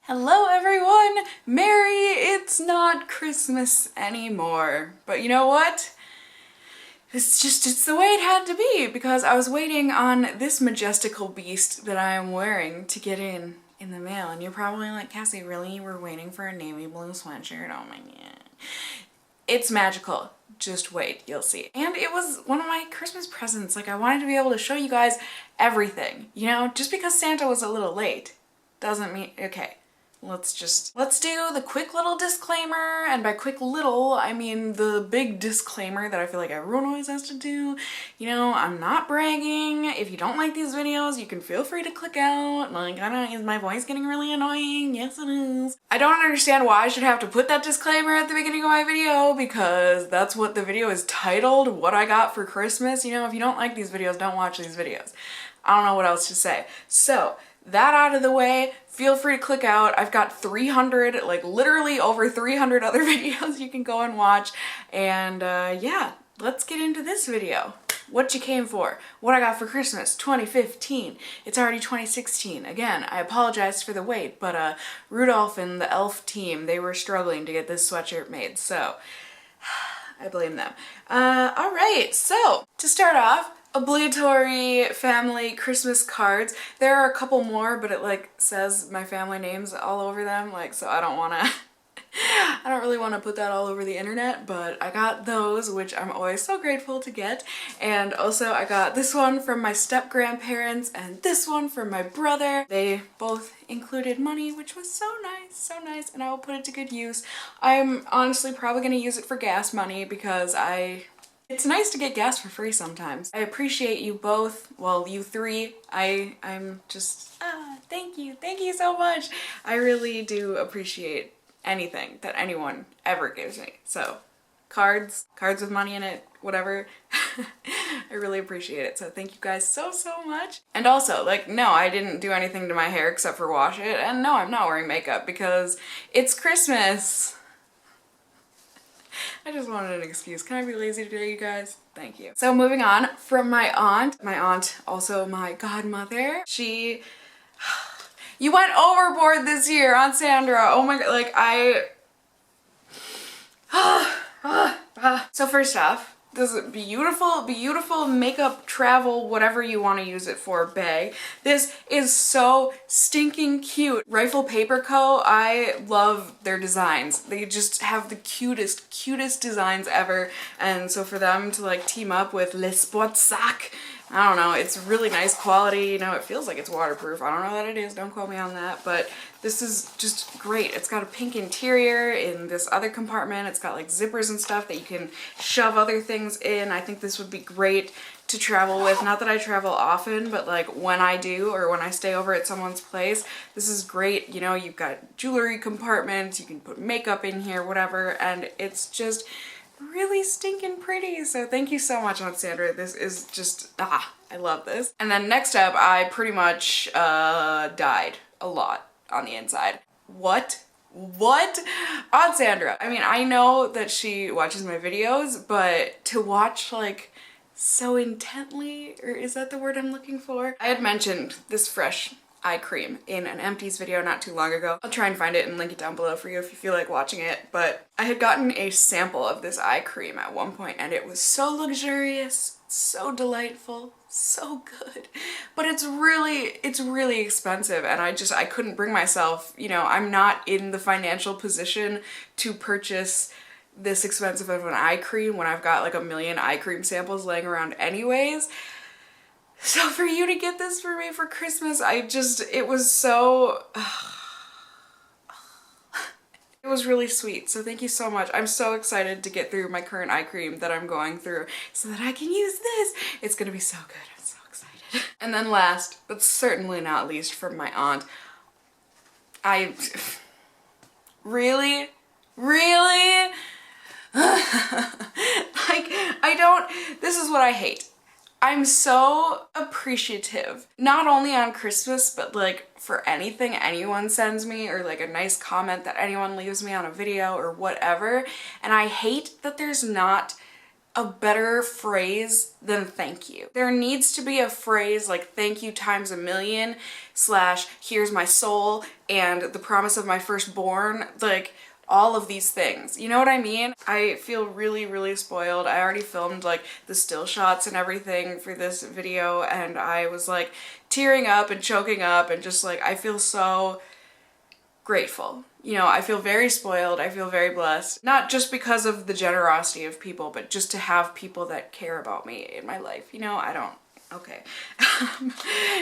Hello everyone! Merry, it's not Christmas anymore. But you know what? It's the way it had to be because I was waiting on this majestical beast that I am wearing to get in the mail. And you're probably like, Cassie, really? We're waiting for a navy blue sweatshirt? Oh my god. It's magical. Just wait, you'll see. And it was one of my Christmas presents. Like, I wanted to be able to show you guys everything. You know, just because Santa was a little late doesn't mean, okay. Let's do the quick little disclaimer, and by quick little, I mean the big disclaimer that I feel like everyone always has to do. You know, I'm not bragging. If you don't like these videos, you can feel free to click out. Like, I don't know, is my voice getting really annoying? Yes, it is. I don't understand why I should have to put that disclaimer at the beginning of my video, because that's what the video is titled, What I Got for Christmas. You know, if you don't like these videos, don't watch these videos. I don't know what else to say. So, that out of the way, feel free to click out. I've got 300, like literally over 300 other videos you can go and watch. And yeah, let's get into this video. What you came for. What I got for Christmas 2015. It's already 2016. Again, I apologize for the wait, but Rudolph and the elf team, they were struggling to get this sweatshirt made, so I blame them. Alright, so to start off, obligatory family Christmas cards. There are a couple more, but it like says my family names all over them, like, so I don't really want to put that all over the internet, but I got those, which I'm always so grateful to get. And also I got this one from my step-grandparents and this one from my brother. They both included money, which was so nice, and I will put it to good use. I'm honestly probably going to use it for gas money because it's nice to get gas for free sometimes. I appreciate you both, well, you three. I'm just, thank you so much. I really do appreciate anything that anyone ever gives me. So, cards with money in it, whatever. I really appreciate it, so thank you guys so much. And also, like, no, I didn't do anything to my hair except for wash it, and no, I'm not wearing makeup because it's Christmas. I just wanted an excuse. Can I be lazy today, you guys? Thank you. So moving on from my aunt, also my godmother, you went overboard this year, Aunt Sandra. Oh my god, like So first off, this beautiful makeup, travel, whatever you want to use it for bag. This is so stinking cute. Rifle Paper Co. I love their designs. They just have the cutest designs ever. And so for them to like team up with Le Sport Sac, I don't know, it's really nice quality. You know, it feels like it's waterproof. I don't know that it is, don't quote me on that, but this is just great. It's got a pink interior in this other compartment. It's got like zippers and stuff that you can shove other things in. I think this would be great to travel with. Not that I travel often, but like when I do or when I stay over at someone's place, this is great. You know, you've got jewelry compartments, you can put makeup in here, whatever, and it's just really stinking pretty. So thank you so much, Aunt Sandra. This is just, I love this. And then next up, I pretty much died a lot on the inside. What? Aunt Sandra. I mean, I know that she watches my videos, but to watch like so intently, or is that the word I'm looking for? I had mentioned this fresh eye cream in an Empties video not too long ago. I'll try and find it and link it down below for you if you feel like watching it, but I had gotten a sample of this eye cream at one point and it was so luxurious, so delightful, so good, but it's really expensive, and I couldn't bring myself, you know, I'm not in the financial position to purchase this expensive of an eye cream when I've got like a million eye cream samples laying around anyways. So for you to get this for me for Christmas, it was so, it was really sweet. So thank you so much. I'm so excited to get through my current eye cream that I'm going through so that I can use this. It's gonna be so good. I'm so excited. And then last, but certainly not least, from my aunt, really? This is what I hate. I'm so appreciative, not only on Christmas, but like for anything anyone sends me or like a nice comment that anyone leaves me on a video or whatever. And I hate that there's not a better phrase than thank you. There needs to be a phrase like thank you times a million / here's my soul and the promise of my firstborn, like all of these things. You know what I mean? I feel really, really spoiled. I already filmed like the still shots and everything for this video, and I was like tearing up and choking up and just like, I feel so grateful. You know, I feel very spoiled. I feel very blessed. Not just because of the generosity of people, but just to have people that care about me in my life. You know, I don't. Okay.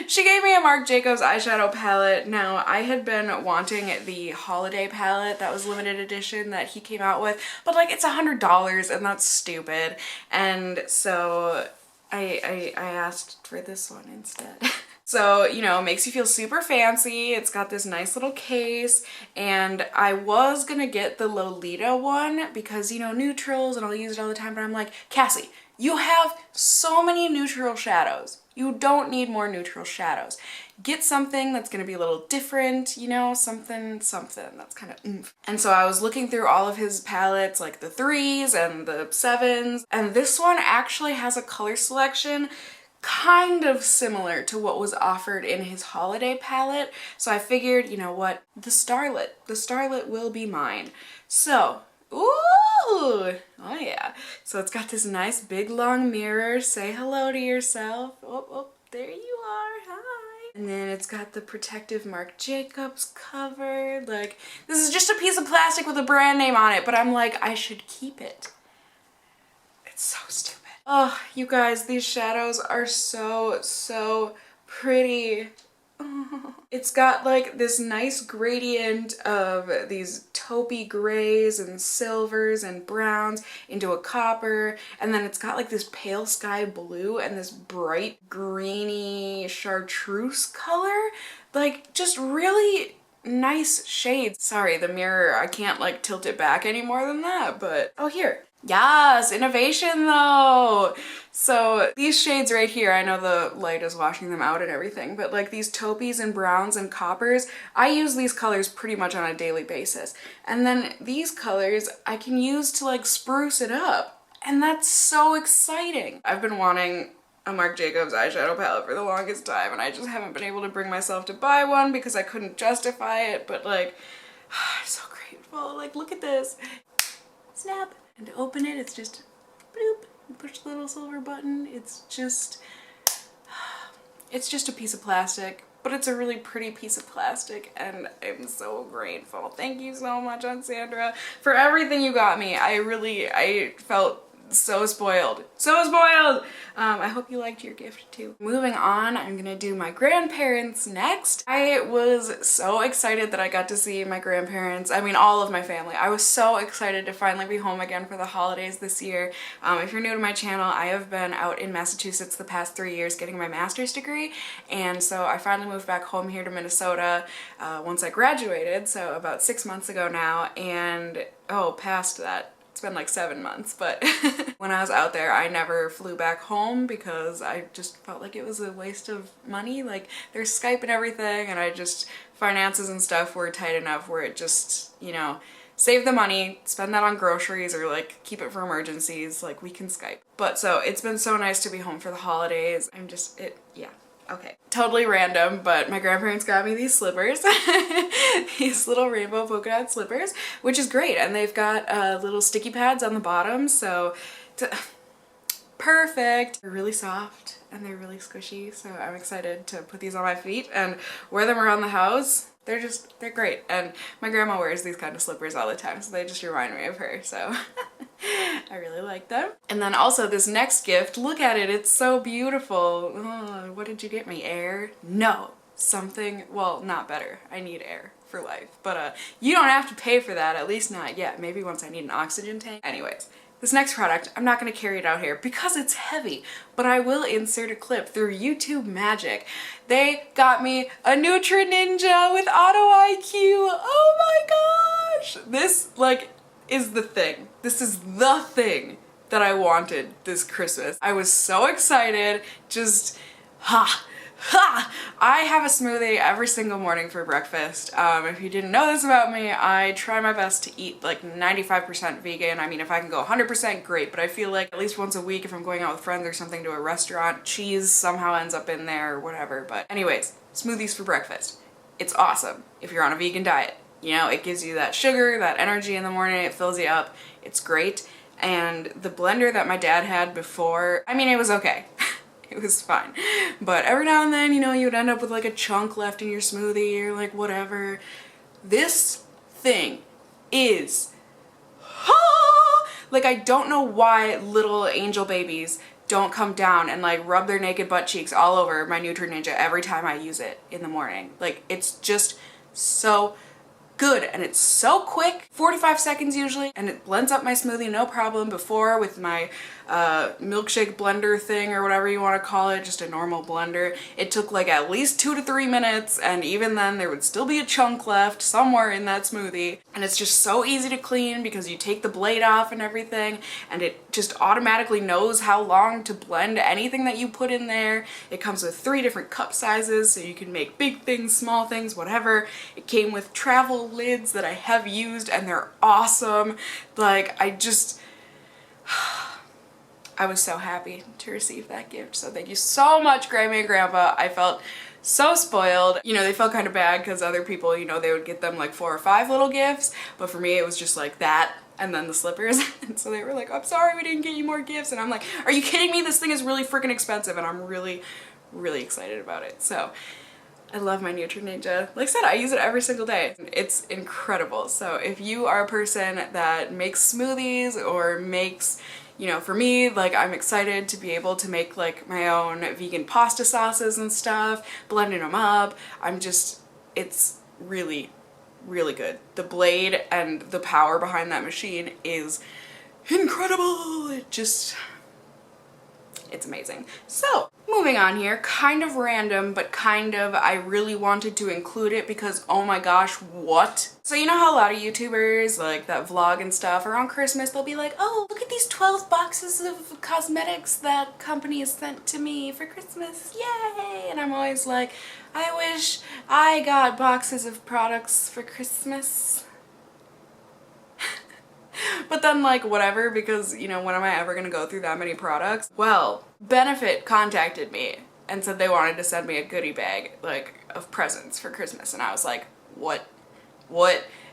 She gave me a Marc Jacobs eyeshadow palette. Now, I had been wanting the holiday palette that was limited edition that he came out with, but like it's $100 and that's stupid. And so I asked for this one instead. So, you know, it makes you feel super fancy. It's got this nice little case, and I was gonna get the Lolita one because, you know, neutrals and I'll use it all the time, but I'm like, Cassie, you have so many neutral shadows. You don't need more neutral shadows. Get something that's gonna be a little different, you know, something that's kind of oomph. And so I was looking through all of his palettes, like the 3s and the 7s, and this one actually has a color selection kind of similar to what was offered in his holiday palette. So I figured, you know what, the Starlet will be mine. So, ooh, oh yeah. So it's got this nice big long mirror. Say hello to yourself. Oh, oh, there you are, hi. And then it's got the protective Marc Jacobs cover. Like, this is just a piece of plastic with a brand name on it, but I'm like, I should keep it. It's so stupid. Oh, you guys, these shadows are so pretty. Oh. It's got like this nice gradient of these taupey grays and silvers and browns into a copper, and then it's got like this pale sky blue and this bright greeny chartreuse color. Like, just really nice shades. Sorry, the mirror, I can't like tilt it back any more than that, but oh, here. Yes, innovation though. So these shades right here, I know the light is washing them out and everything, but like these taupeys and browns and coppers, I use these colors pretty much on a daily basis. And then these colors I can use to like spruce it up. And that's so exciting. I've been wanting a Marc Jacobs eyeshadow palette for the longest time, and I just haven't been able to bring myself to buy one because I couldn't justify it, but like, I'm so grateful. Like, look at this. Snap. And to open it, it's just bloop, you push the little silver button. It's just a piece of plastic, but it's a really pretty piece of plastic, and I'm so grateful. Thank you so much, Aunt Sandra, for everything you got me. I felt so spoiled. So spoiled! I hope you liked your gift too. Moving on, I'm gonna do my grandparents next. I was so excited that I got to see my grandparents. I mean, all of my family. I was so excited to finally be home again for the holidays this year. If you're new to my channel, I have been out in Massachusetts the past 3 years getting my master's degree, and so I finally moved back home here to Minnesota once I graduated, so about 6 months ago now, and oh, past that. It's been like 7 months, but when I was out there, I never flew back home because I just felt like it was a waste of money. Like, there's Skype and everything, and finances and stuff were tight enough where it just, you know, save the money, spend that on groceries, or like keep it for emergencies, like we can Skype. But so it's been so nice to be home for the holidays. Yeah. Okay, totally random, but my grandparents got me these slippers, these little rainbow polka dot slippers, which is great, and they've got little sticky pads on the bottom, so perfect. They're really soft and they're really squishy, so I'm excited to put these on my feet and wear them around the house. They're great, and my grandma wears these kind of slippers all the time, so they just remind me of her, so I really like them. And then also this next gift, look at it, it's so beautiful. Oh, what did you get me, air? No, something, well, not better. I need air for life, but you don't have to pay for that, at least not yet. Maybe once I need an oxygen tank. Anyways. This next product, I'm not going to carry it out here because it's heavy, but I will insert a clip through YouTube magic. They got me a Nutra Ninja with Auto IQ. Oh my gosh! This, like, is the thing. This is the thing that I wanted this Christmas. I was so excited. Just, Ha! I have a smoothie every single morning for breakfast. If you didn't know this about me, I try my best to eat like 95% vegan. I mean, if I can go 100%, great, but I feel like at least once a week if I'm going out with friends or something to a restaurant, cheese somehow ends up in there or whatever. But anyways, smoothies for breakfast. It's awesome if you're on a vegan diet. You know, it gives you that sugar, that energy in the morning, it fills you up. It's great. And the blender that my dad had before, I mean, it was okay. It was fine. But every now and then, you know, you would end up with like a chunk left in your smoothie or like whatever. This thing is, like, I don't know why little angel babies don't come down and like rub their naked butt cheeks all over my Ninja every time I use it in the morning. Like, it's just so good and it's so quick, 45 seconds usually, and it blends up my smoothie no problem. Before with my milkshake blender thing or whatever you want to call it, just a normal blender, it took like at least 2 to 3 minutes, and even then there would still be a chunk left somewhere in that smoothie. And it's just so easy to clean because you take the blade off and everything, and it just automatically knows how long to blend anything that you put in there. It comes with 3 different cup sizes so you can make big things, small things, whatever. It came with travel lids that I have used and they're awesome. Like, I was so happy to receive that gift. So thank you so much, Grandma and Grandpa. I felt so spoiled. You know, they felt kind of bad because other people, you know, they would get them like 4 or 5 little gifts, but for me it was just like that and then the slippers. And so they were like, I'm sorry we didn't get you more gifts. And I'm like, are you kidding me? This thing is really freaking expensive, and I'm really, really excited about it. So I love my Ninja. Like I said, I use it every single day. It's incredible. So if you are a person that makes smoothies or makes, you know, for me, like, I'm excited to be able to make like my own vegan pasta sauces and stuff, blending them up. It's really, really good. The blade and the power behind that machine is incredible. It's amazing. So, moving on here, kind of random, but kind of, I really wanted to include it because, oh my gosh, what? So you know how a lot of YouTubers, like, that vlog and stuff, around Christmas, they'll be like, oh, look at these 12 boxes of cosmetics that company has sent to me for Christmas, yay! And I'm always like, I wish I got boxes of products for Christmas. But then, like, whatever, because, you know, when am I ever gonna go through that many products? Well, Benefit contacted me and said they wanted to send me a goodie bag, like, of presents for Christmas, and I was like, what?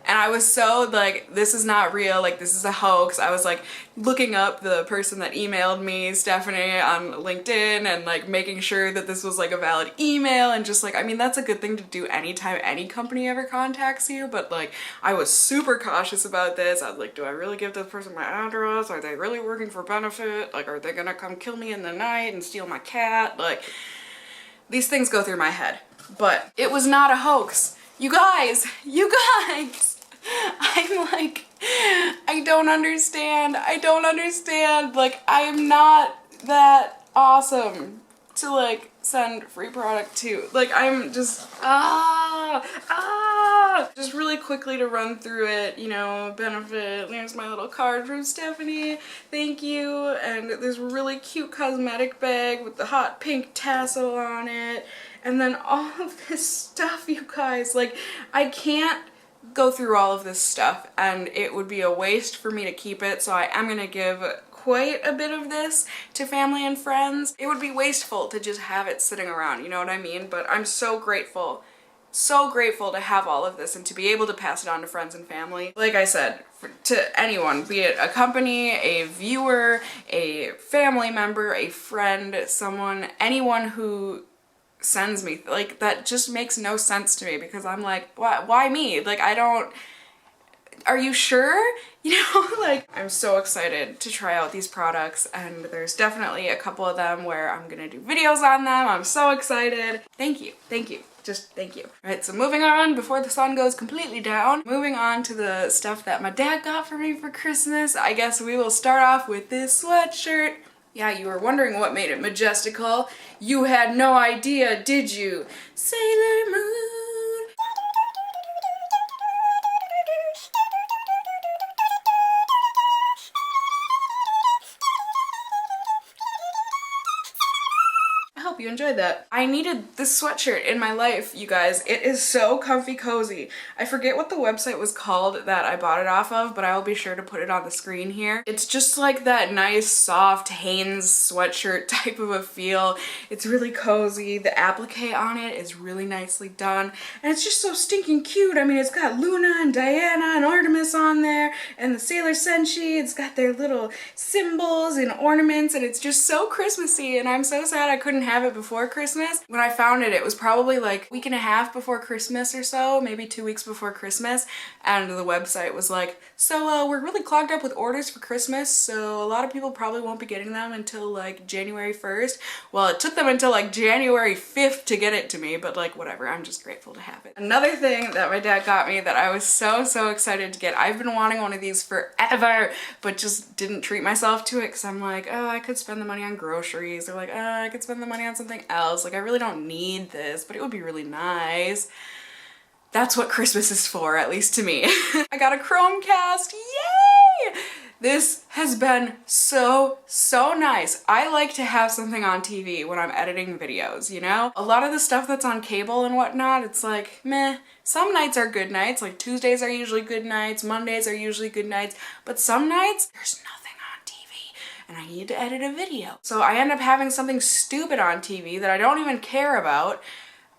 And I was so like, this is not real, like, this is a hoax. I was like looking up the person that emailed me, Stephanie, on LinkedIn, and like making sure that this was like a valid email, and just like, I mean, that's a good thing to do anytime any company ever contacts you, but like, I was super cautious about this. I was like, do I really give this person my address? Are they really working for Benefit? Like, are they gonna come kill me in the night and steal my cat? Like, these things go through my head. But it was not a hoax. You guys! I'm like, I don't understand. Like, I am not that awesome to like send free product to. Like, I'm just, just really quickly to run through it, you know, Benefit, here's my little card from Stephanie, thank you, and this really cute cosmetic bag with the hot pink tassel on it, and then all of this stuff, you guys. Like, I can't go through all of this stuff and it would be a waste for me to keep it, so I am gonna give quite a bit of this to family and friends. It would be wasteful to just have it sitting around, you know what I mean? But I'm so grateful to have all of this and to be able to pass it on to friends and family. Like I said, to anyone, be it a company, a viewer, a family member, a friend, someone, anyone who sends me, like, that just makes no sense to me, because I'm like, why me? Like, I don't, are you sure? You know, like, I'm so excited to try out these products, and there's definitely a couple of them where I'm gonna do videos on them. I'm so excited. Thank you. Just thank you. All right, so moving on before the sun goes completely down, moving on to the stuff that my dad got for me for Christmas. I guess we will start off with this sweatshirt. Yeah, you were wondering what made it majestical. You had no idea, did you? Sailor Moon. hope you enjoyed that. I needed this sweatshirt in my life, you guys. It is so comfy cozy. I forget what the website was called that I bought it off of, but I will be sure to put it on the screen here. It's just like that nice, soft Hanes sweatshirt type of a feel. It's really cozy. The applique on it is really nicely done, and it's just so stinking cute. I mean, it's got Luna and Diana and Artemis on there, and the Sailor Senshi. It's got their little symbols and ornaments, and it's just so Christmassy, and I'm so sad I couldn't have it before Christmas. When I found it, it was probably like a week and a half before Christmas or so, maybe 2 weeks before Christmas, and the website was like, so we're really clogged up with orders for Christmas, so a lot of people probably won't be getting them until like January 1st. Well, it took them until like January 5th to get it to me, but like whatever, I'm just grateful to have it. Another thing that my dad got me that I was so excited to get, I've been wanting one of these forever, but just didn't treat myself to it because I'm like, oh, I could spend the money on groceries, or like, oh, I could spend the money on something else. Like, I really don't need this, but it would be really nice. That's what Christmas is for, at least to me. I got a Chromecast, yay! This has been so nice. I like to have something on TV when I'm editing videos, you know? A lot of the stuff that's on cable and whatnot, it's like, meh. Some nights are good nights, like Tuesdays are usually good nights, Mondays are usually good nights, but some nights, there's nothing on TV and I need to edit a video. So I end up having something stupid on TV that I don't even care about,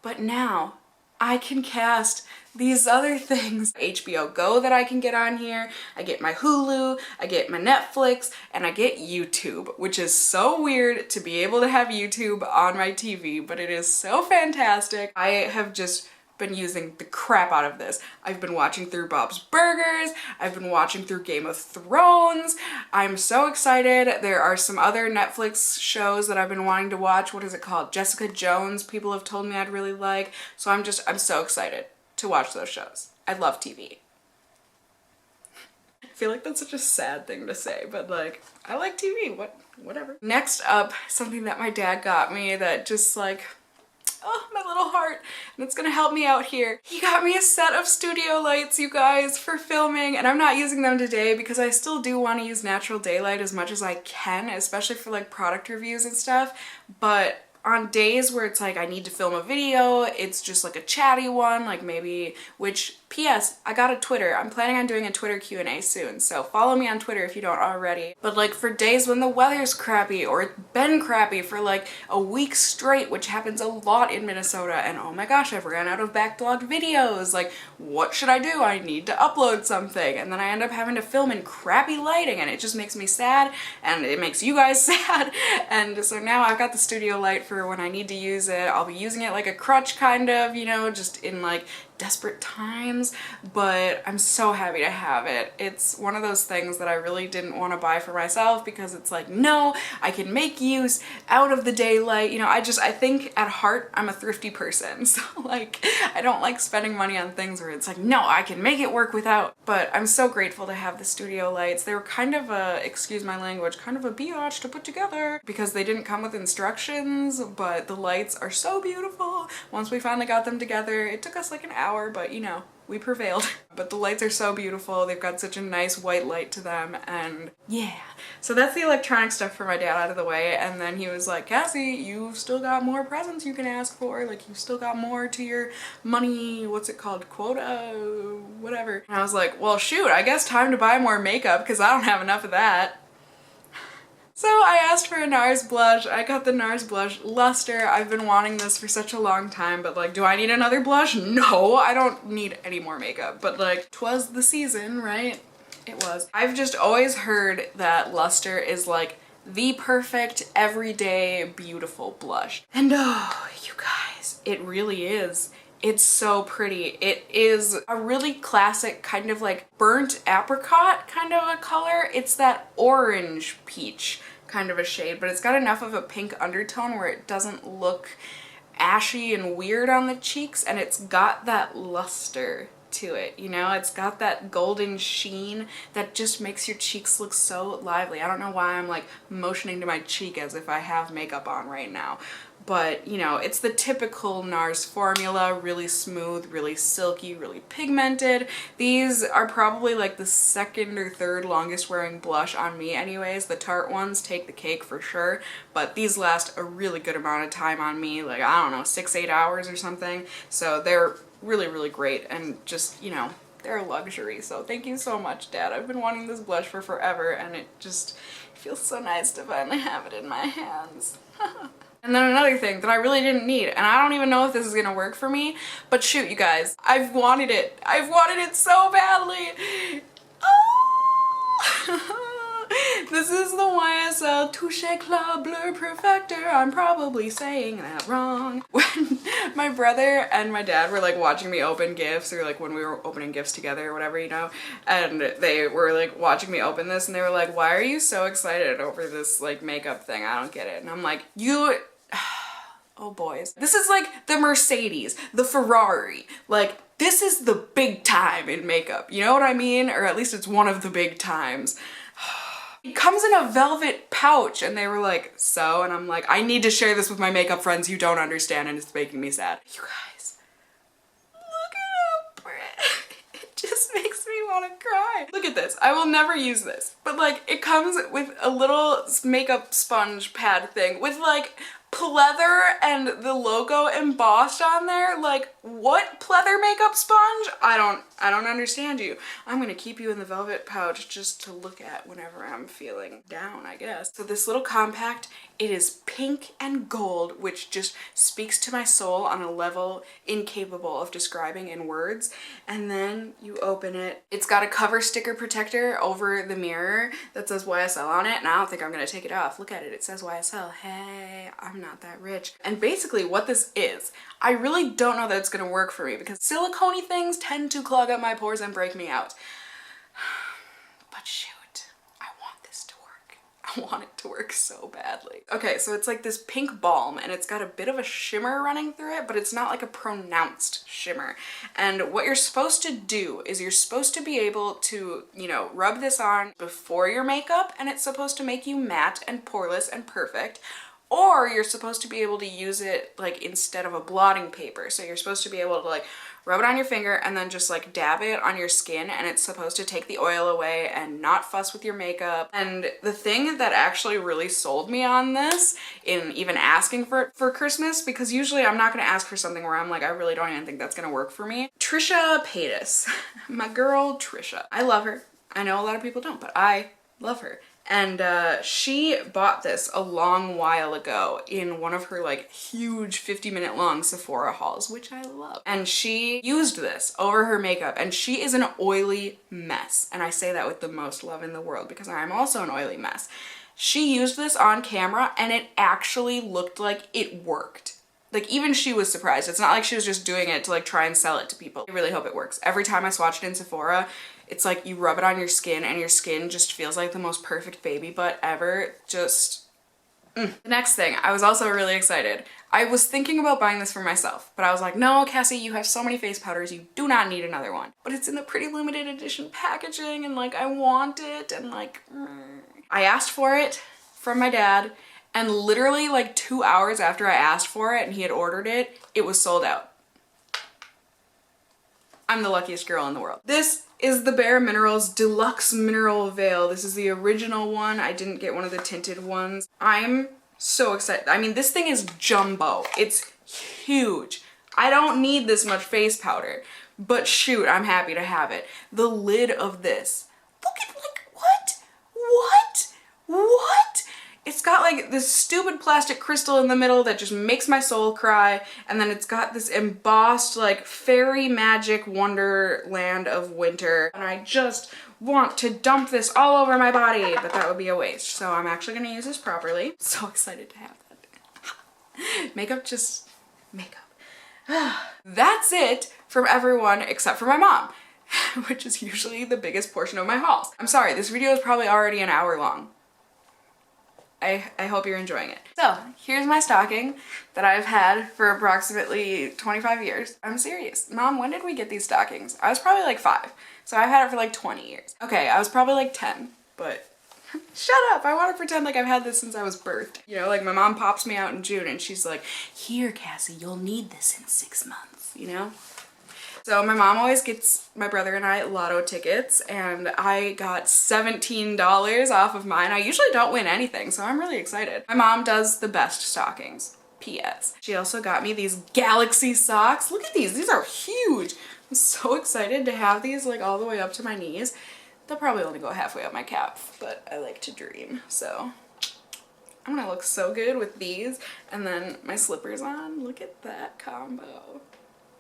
but now I can cast these other things. HBO Go that I can get on here, I get my Hulu, I get my Netflix, and I get YouTube, which is so weird to be able to have YouTube on my TV, but it is so fantastic. I have just been using the crap out of this. I've been watching through Bob's Burgers, I've been watching through Game of Thrones. I'm so excited. There are some other Netflix shows that I've been wanting to watch. What is it called? Jessica Jones, people have told me I'd really like. So I'm so excited to watch those shows. I love TV. I feel like that's such a sad thing to say, but like, I like TV, whatever. Next up, something that my dad got me that just like, oh, my little heart, and it's gonna help me out here. He got me a set of studio lights, you guys, for filming, and I'm not using them today because I still do want to use natural daylight as much as I can, especially for like product reviews and stuff, but on days where it's like I need to film a video, it's just like a chatty one, like maybe, which, P.S. I got a Twitter. I'm planning on doing a Twitter Q&A soon, so follow me on Twitter if you don't already. But like for days when the weather's crappy, or it's been crappy for like a week straight, which happens a lot in Minnesota, and oh my gosh, I've ran out of backlogged videos. Like, what should I do? I need to upload something, and then I end up having to film in crappy lighting, and it just makes me sad, and it makes you guys sad, and so now I've got the studio light for when I need to use it. I'll be using it like a crutch, kind of, you know, just in like desperate times, but I'm so happy to have it. It's one of those things that I really didn't want to buy for myself because it's like, no, I can make use out of the daylight. You know, I think at heart, I'm a thrifty person. So like, I don't like spending money on things where it's like, no, I can make it work without. But I'm so grateful to have the studio lights. They were kind of a, excuse my language, kind of a biatch to put together because they didn't come with instructions, but the lights are so beautiful. Once we finally got them together, it took us like an hour, but you know, we prevailed. But the lights are so beautiful. They've got such a nice white light to them, and yeah. So that's the electronic stuff for my dad out of the way, and then he was like, Cassie, you've still got more presents you can ask for. Like, you've still got more to your money, what's it called, quota, whatever. And I was like, well, shoot, I guess time to buy more makeup because I don't have enough of that. So I asked for a NARS blush. I got the NARS blush Luster. I've been wanting this for such a long time, but like, do I need another blush? No, I don't need any more makeup, but like, 'twas the season, right? It was. I've just always heard that Luster is like the perfect, everyday, beautiful blush. And oh, you guys, it really is. It's so pretty. It is a really classic kind of like burnt apricot kind of a color. It's that orange peach kind of a shade, but it's got enough of a pink undertone where it doesn't look ashy and weird on the cheeks, and it's got that luster to it, you know? It's got that golden sheen that just makes your cheeks look so lively. I don't know why I'm like motioning to my cheek as if I have makeup on right now, but you know, it's the typical NARS formula, really smooth, really silky, really pigmented. These are probably like the second or third longest wearing blush on me anyways. The Tarte ones take the cake for sure, but these last a really good amount of time on me, like I don't know, 6-8 hours or something. So they're really, really great, and just, you know, they're a luxury. So thank you so much, Dad. I've been wanting this blush for forever, and it just feels so nice to finally have it in my hands. And then another thing that I really didn't need, and I don't even know if this is gonna work for me, but shoot, you guys, I've wanted it. I've wanted it so badly. Oh! This is the YSL Touche Club Blur Perfector. I'm probably saying that wrong. When my brother and my dad were like watching me open gifts, or like when we were opening gifts together or whatever, you know, and they were like watching me open this, and they were like, why are you so excited over this like makeup thing? I don't get it. And I'm like, oh boys. This is like the Mercedes, the Ferrari, like this is the big time in makeup. You know what I mean? Or at least it's one of the big times. It comes in a velvet pouch, and they were like, so? And I'm like, I need to share this with my makeup friends. You don't understand, and it's making me sad. You guys, look at how pretty. It just makes me want to cry. Look at this. I will never use this, but like it comes with a little makeup sponge pad thing with like pleather and the logo embossed on there. Like, what pleather makeup sponge? I don't understand you. I'm gonna keep you in the velvet pouch just to look at whenever I'm feeling down, I guess. So this little compact, it is pink and gold, which just speaks to my soul on a level incapable of describing in words. And then you open it. It's got a cover sticker protector over the mirror that says YSL on it, and I don't think I'm gonna take it off. Look at it, it says YSL. Hey, I'm not that rich. And basically what this is, I really don't know that it's gonna work for me because silicone-y things tend to clog up my pores and break me out. But shoot, I want this to work. I want it to work so badly. Okay, so it's like this pink balm, and it's got a bit of a shimmer running through it, but it's not like a pronounced shimmer. And what you're supposed to do is you're supposed to be able to, you know, rub this on before your makeup, and it's supposed to make you matte and poreless and perfect. Or you're supposed to be able to use it like instead of a blotting paper. So you're supposed to be able to like rub it on your finger and then just like dab it on your skin, and it's supposed to take the oil away and not fuss with your makeup. And the thing that actually really sold me on this in even asking for it for Christmas, because usually I'm not gonna ask for something where I'm like, I really don't even think that's gonna work for me. Trisha Paytas, my girl Trisha. I love her. I know a lot of people don't, but I love her. And she bought this a long while ago in one of her like huge 50-minute long Sephora hauls, which I love. And she used this over her makeup, and she is an oily mess. And I say that with the most love in the world because I'm also an oily mess. She used this on camera, and it actually looked like it worked. Like, even she was surprised. It's not like she was just doing it to like try and sell it to people. I really hope it works. Every time I swatch it in Sephora, it's like you rub it on your skin and your skin just feels like the most perfect baby butt ever. Just, The next thing, I was also really excited. I was thinking about buying this for myself, but I was like, no, Cassie, you have so many face powders, you do not need another one. But it's in the pretty limited edition packaging, and like, I want it, and like, I asked for it from my dad, and literally like 2 hours after I asked for it and he had ordered it, it was sold out. I'm the luckiest girl in the world. This is the Bare Minerals Deluxe Mineral Veil. This is the original one. I didn't get one of the tinted ones. I'm so excited. I mean, this thing is jumbo. It's huge. I don't need this much face powder, but shoot, I'm happy to have it. The lid of this. Look at, like, what? What? What? It's got like this stupid plastic crystal in the middle that just makes my soul cry, and then it's got this embossed like fairy magic wonderland of winter, and I just want to dump this all over my body, but that would be a waste. So I'm actually gonna use this properly. So excited to have that. Makeup, just makeup. That's it from everyone except for my mom, which is usually the biggest portion of my hauls. I'm sorry, this video is probably already an hour long. I hope you're enjoying it. So here's my stocking that I've had for approximately 25 years. I'm serious. Mom, when did we get these stockings? I was probably like 5. So I've had it for like 20 years. Okay, I was probably like 10, but Shut up! I want to pretend like I've had this since I was birthed. You know, like my mom pops me out in June and she's like, here, Cassie, you'll need this in 6 months, you know? So my mom always gets my brother and I lotto tickets, and I got $17 off of mine. I usually don't win anything, so I'm really excited. My mom does the best stockings. P.S. She also got me these Galaxy socks. Look at these. These are huge. I'm so excited to have these like all the way up to my knees. They'll probably only go halfway up my calf, but I like to dream, so I'm gonna look so good with these and then my slippers on. Look at that combo.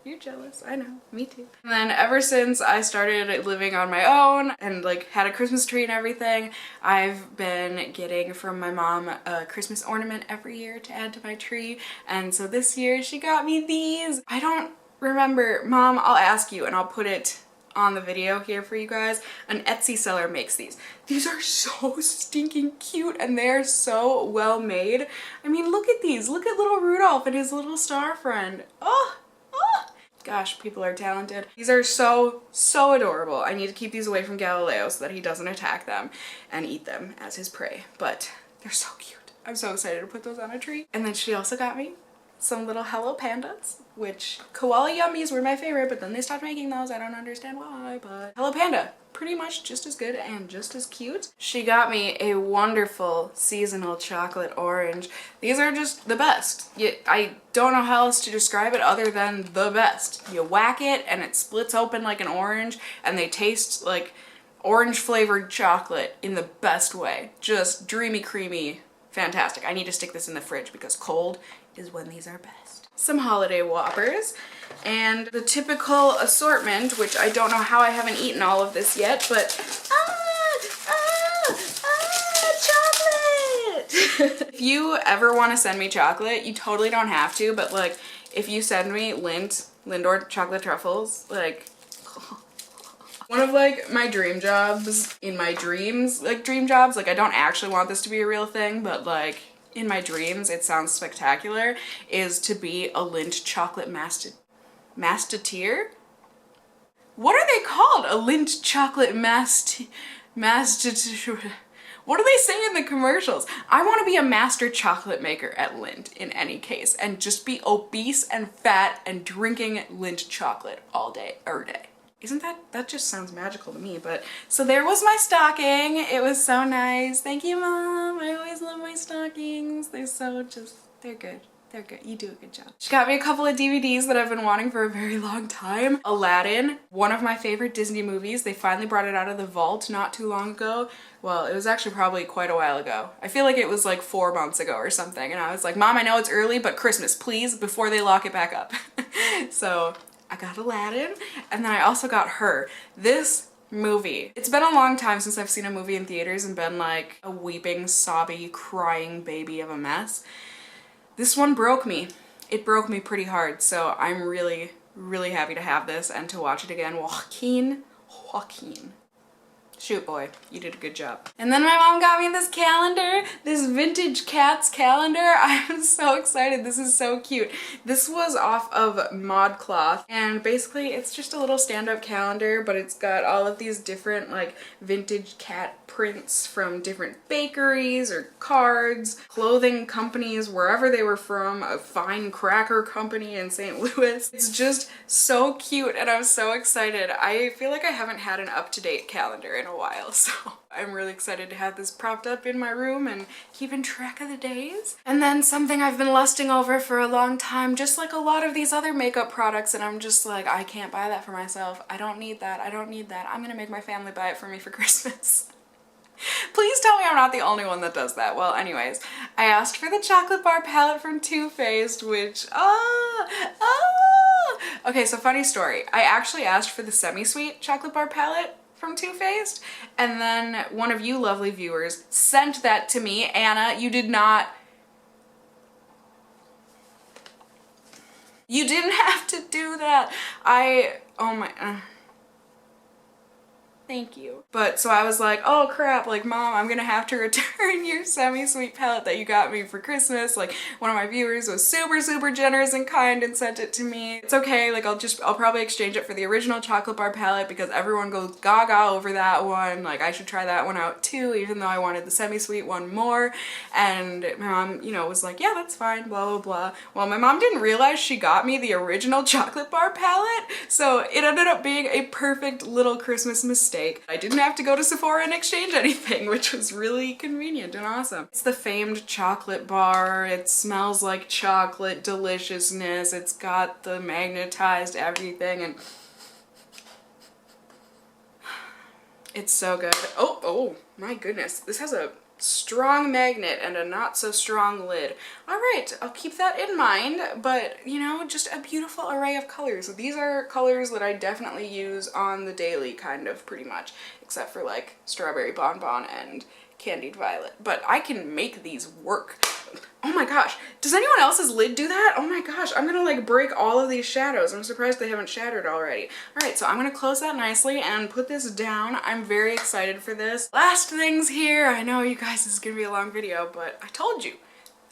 You're jealous, I know, me too. And then ever since I started living on my own and like had a Christmas tree and everything, I've been getting from my mom a Christmas ornament every year to add to my tree. And so this year she got me these. I don't remember, Mom, I'll ask you and I'll put it on the video here for you guys. An Etsy seller makes these. These are so stinking cute and they're so well made. I mean, look at these. Look at little Rudolph and his little star friend. Oh! Gosh, people are talented. These are so, so adorable. I need to keep these away from Galileo so that he doesn't attack them and eat them as his prey. But they're so cute. I'm so excited to put those on a tree. And then she also got me some little Hello Pandas, which koala yummies were my favorite, but then they stopped making those. I don't understand why, but Hello Panda, pretty much just as good and just as cute. She got me a wonderful seasonal chocolate orange. These are just the best. I don't know how else to describe it other than the best. You whack it and it splits open like an orange and they taste like orange flavored chocolate in the best way. Just dreamy, creamy, fantastic. I need to stick this in the fridge because cold is when these are best. Some holiday Whoppers and the typical assortment, which I don't know how I haven't eaten all of this yet, but chocolate! If you ever want to send me chocolate, you totally don't have to, but like if you send me Lindor chocolate truffles, like one of like my dream jobs in my dreams, like dream jobs, like I don't actually want this to be a real thing, but like in my dreams, it sounds spectacular, is to be a Lindt chocolate masteteer? What are they called? A Lindt chocolate masteteer? What do they say in the commercials? I want to be a master chocolate maker at Lindt in any case and just be obese and fat and drinking Lindt chocolate all day, every day. Isn't that just sounds magical to me, but so there was my stocking. It was so nice. Thank you, Mom. I always love my stockings. They're good. They're good. You do a good job. She got me a couple of DVDs that I've been wanting for a very long time. Aladdin, one of my favorite Disney movies. They finally brought it out of the vault not too long ago. Well, it was actually probably quite a while ago. I feel like it was like 4 months ago or something. And I was like, Mom, I know it's early, but Christmas, please, before they lock it back up. So I got Aladdin, and then I also got Her. This movie, it's been a long time since I've seen a movie in theaters and been like a weeping, sobby, crying baby of a mess. This one broke me. It broke me pretty hard, so I'm really, really happy to have this and to watch it again. Joaquin. Shoot, boy, you did a good job. And then my mom got me this calendar, this vintage Cats calendar. I'm so excited. This is so cute. This was off of ModCloth, and basically it's just a little stand-up calendar, but it's got all of these different like vintage cat prints from different bakeries or cards, clothing companies, wherever they were from, a fine cracker company in St. Louis. It's just so cute and I'm so excited. I feel like I haven't had an up-to-date calendar in a while, so I'm really excited to have this propped up in my room and keeping track of the days. And then something I've been lusting over for a long time, just like a lot of these other makeup products, and I'm just like, I can't buy that for myself. I don't need that. I don't need that. I'm gonna make my family buy it for me for Christmas. Please tell me I'm not the only one that does that. Well, anyways, I asked for the chocolate bar palette from Too Faced, which, okay, so funny story. I actually asked for the semi-sweet chocolate bar palette from Too Faced, and then one of you lovely viewers sent that to me. Anna, you didn't have to do that. Thank you. But so I was like, oh crap, like Mom, I'm gonna have to return your semi-sweet palette that you got me for Christmas. Like one of my viewers was super generous and kind and sent it to me. It's okay, like I'll probably exchange it for the original chocolate bar palette because everyone goes gaga over that one. Like I should try that one out too, even though I wanted the semi-sweet one more. And my mom, you know, was like, yeah, that's fine, blah blah blah. Well, my mom didn't realize she got me the original chocolate bar palette, so it ended up being a perfect little Christmas mistake. I didn't have to go to Sephora and exchange anything, which was really convenient and awesome. It's the famed chocolate bar. It smells like chocolate deliciousness. It's got the magnetized everything, and it's so good. Oh my goodness. This has a strong magnet and a not so strong lid. All right, I'll keep that in mind, but you know, just a beautiful array of colors. So these are colors that I definitely use on the daily, kind of, pretty much, except for like strawberry bonbon and candied violet. But I can make these work. Oh my gosh, does anyone else's lid do that? Oh my gosh, I'm gonna like break all of these shadows. I'm surprised they haven't shattered already. All right, so I'm gonna close that nicely and put this down. I'm very excited for this. Last things here. I know you guys, this is gonna be a long video, but I told you,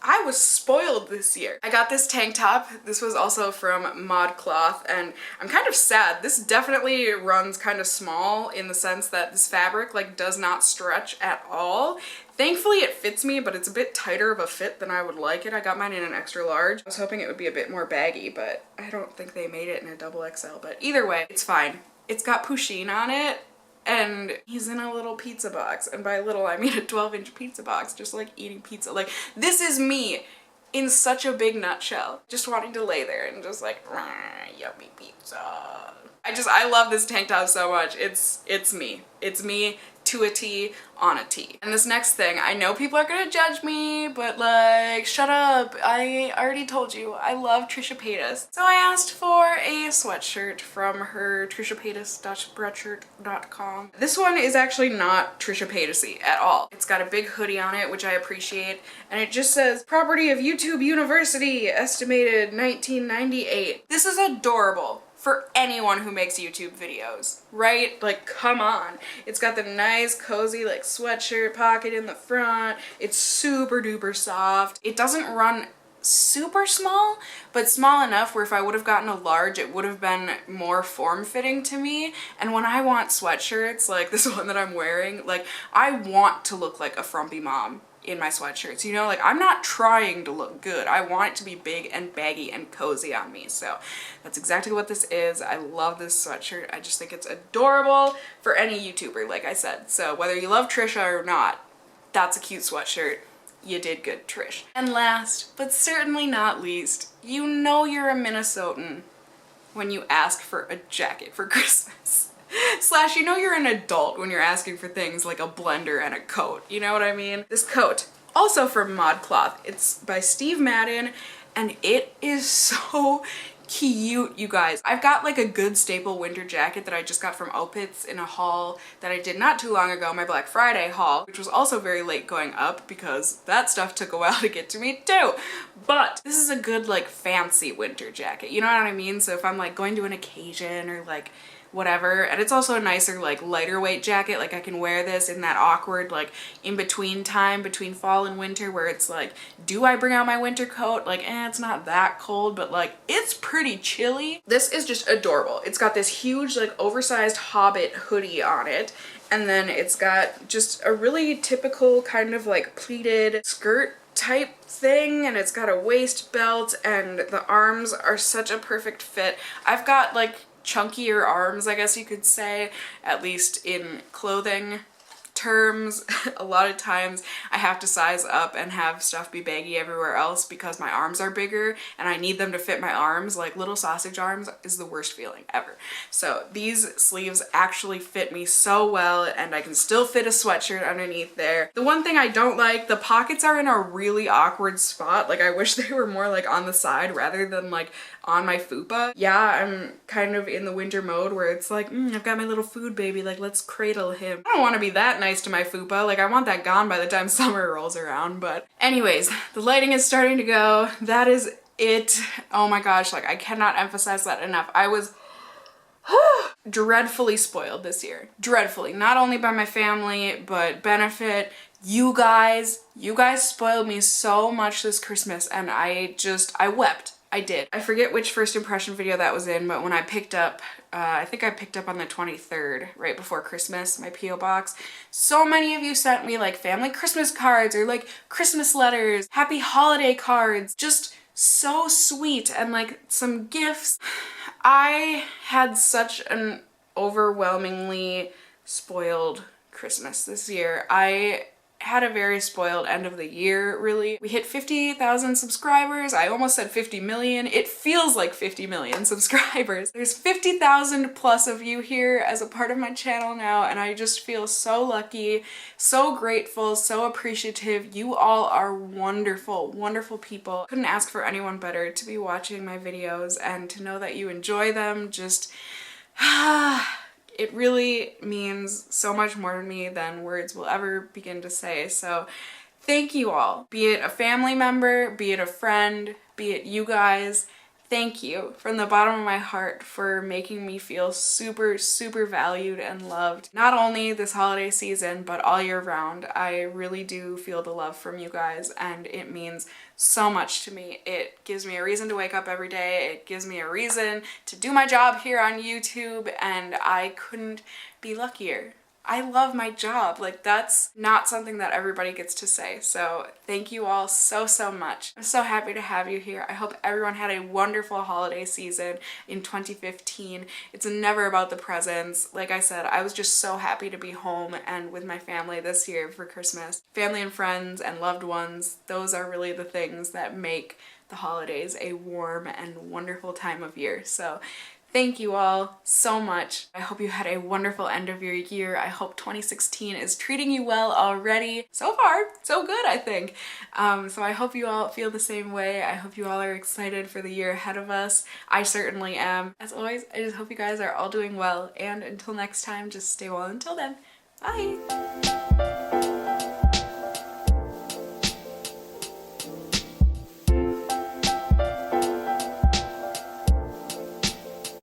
I was spoiled this year. I got this tank top. This was also from ModCloth, and I'm kind of sad. This definitely runs kind of small in the sense that this fabric like does not stretch at all. Thankfully it fits me, but it's a bit tighter of a fit than I would like it. I got mine in an extra large. I was hoping it would be a bit more baggy, but I don't think they made it in a double XL, but either way, it's fine. It's got Pusheen on it, and he's in a little pizza box, and by little I mean a 12-inch pizza box, just like eating pizza. Like, this is me in such a big nutshell, just wanting to lay there and just like, yummy pizza. I love this tank top so much. It's me. It's me to a T on a T. And this next thing, I know people are gonna judge me, but like, shut up. I already told you, I love Trisha Paytas. So I asked for a sweatshirt from her trishapaytas.spreadshirt.com. This one is actually not Trisha Paytas-y at all. It's got a big hoodie on it, which I appreciate, and it just says, property of YouTube University, estimated 1998. This is adorable for anyone who makes YouTube videos, right? Like, come on. It's got the nice, cozy, like, sweatshirt pocket in the front. It's super duper soft. It doesn't run super small, but small enough where if I would have gotten a large, it would have been more form-fitting to me. And when I want sweatshirts, like this one that I'm wearing, like, I want to look like a frumpy mom in my sweatshirts, you know, like I'm not trying to look good. I want it to be big and baggy and cozy on me. So that's exactly what this is. I love this sweatshirt. I just think it's adorable for any YouTuber, like I said. So whether you love Trisha or not, that's a cute sweatshirt. You did good, Trish. And last, but certainly not least, you know you're a Minnesotan when you ask for a jacket for Christmas. Slash, you know you're an adult when you're asking for things like a blender and a coat. You know what I mean? This coat, also from ModCloth. It's by Steve Madden, and it is so cute, you guys. I've got like a good staple winter jacket that I just got from O.P.I in a haul that I did not too long ago, my Black Friday haul, which was also very late going up because that stuff took a while to get to me too. But this is a good like fancy winter jacket, you know what I mean? So if I'm like going to an occasion or like whatever, and it's also a nicer like lighter weight jacket, like I can wear this in that awkward like in between time between fall and winter where it's like, do I bring out my winter coat? Like, it's not that cold, but like it's pretty chilly. This is just adorable. It's got this huge like oversized Hobbit hoodie on it, and then it's got just a really typical kind of like pleated skirt type thing, and it's got a waist belt, and the arms are such a perfect fit. I've got like chunkier arms, I guess you could say, at least in clothing terms. A lot of times I have to size up and have stuff be baggy everywhere else because my arms are bigger and I need them to fit my arms. Like little sausage arms is the worst feeling ever. So these sleeves actually fit me so well, and I can still fit a sweatshirt underneath there. The one thing I don't like, the pockets are in a really awkward spot. Like I wish they were more like on the side rather than like on my fupa. Yeah, I'm kind of in the winter mode where it's like, I've got my little food baby, like let's cradle him. I don't want to be that nice to my fupa, like I want that gone by the time summer rolls around. But anyways, the lighting is starting to go. That is it. Oh my gosh, like I cannot emphasize that enough. I was Dreadfully spoiled this year. Dreadfully. Not only by my family, but benefit. You guys spoiled me so much this Christmas, and I wept. I did. I forget which first impression video that was in, but when I picked up, I think I picked up on the 23rd, right before Christmas, my P.O. box. So many of you sent me like family Christmas cards or like Christmas letters, happy holiday cards, just so sweet, and like some gifts. I had such an overwhelmingly spoiled Christmas this year. I had a very spoiled end of the year, really. We hit 50,000 subscribers. I almost said 50 million. It feels like 50 million subscribers. There's 50,000 plus of you here as a part of my channel now, and I just feel so lucky, so grateful, so appreciative. You all are wonderful, wonderful people. Couldn't ask for anyone better to be watching my videos and to know that you enjoy them. Just it really means so much more to me than words will ever begin to say. So thank you all. Be it a family member, be it a friend, be it you guys, thank you from the bottom of my heart for making me feel super, super valued and loved. Not only this holiday season, but all year round. I really do feel the love from you guys, and it means so much to me. It gives me a reason to wake up every day. It gives me a reason to do my job here on YouTube, and I couldn't be luckier. I love my job. Like, that's not something that everybody gets to say. So thank you all so, so much. I'm so happy to have you here. I hope everyone had a wonderful holiday season in 2015. It's never about the presents. Like I said, I was just so happy to be home and with my family this year for Christmas. Family and friends and loved ones, those are really the things that make the holidays a warm and wonderful time of year. So thank you all so much. I hope you had a wonderful end of your year. I hope 2016 is treating you well already. So far, so good, I think. So I hope you all feel the same way. I hope you all are excited for the year ahead of us. I certainly am. As always, I just hope you guys are all doing well. And until next time, just stay well until then. Bye!